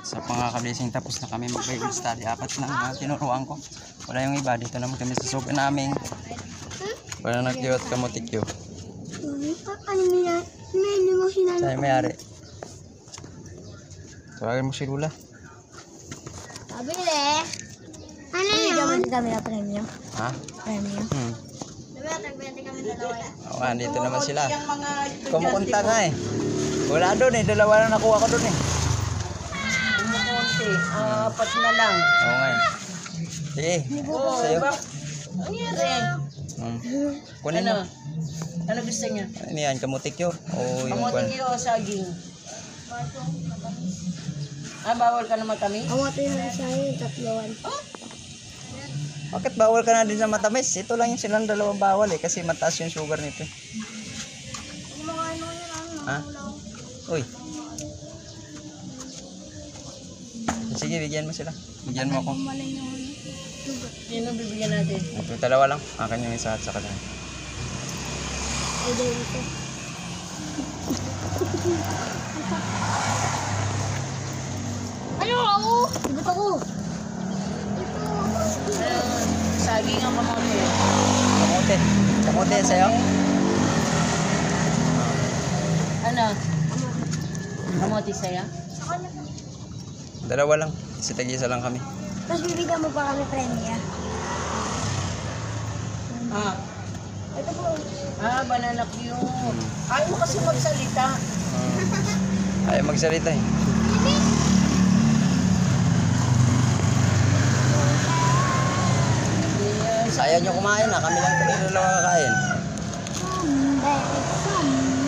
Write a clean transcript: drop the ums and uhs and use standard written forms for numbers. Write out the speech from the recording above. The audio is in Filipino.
Sa pangakablising tapos na kami mag-Bible study. Apat na tinuruan ko. Wala yung iba. Dito naman kami sa suki namin. Wala nagkiyo at kamutikyo. Ano niya? Hindi mo sinanong. Sa'yo mayari. Tawagin mo si Lula. Pabili. Ano yun? Kami na premium. Ha? Premium. Nagbente kami dalawa. Oo nga, dito naman sila. Kumukunta nga eh. Wala doon eh. Dalawa na nakuha ko doon eh. Kumukunti. Apat na lang. Oo nga eh. Sige. Sa'yo. Ano yan? Kunin mo. Ano gusto niya? Ano yan? Kamutikyo? O yung Kamuti o saging? Bawal ka na matamis? Kamote na sa yung tatluan. Bakit bawal ka na din sa matamis? Ito lang yung silang dalawang bawal eh. Kasi mataas yung sugar nito. Ha? Uy. Sige, bigyan mo sila. Bigyan mo ako. Sino bibigyan natin? Ito, dalawa lang. Akin yung isa at sa kanila. Ano ako? Sigot ako. Saging ang kamote. Kamote. Kamote yan sa'yo? Ano? Kamote sa'yo? Dalawa lang. Kasi tag-isa lang kami. Tapos bibigyan mo pa kami premium. Ito po. Banana cute. Ayaw mo kasi magsalita. Ayaw magsalita eh. Yes. Ayaw nyo kumain na. Kami lang kami dalawa kakain. Someday, someday.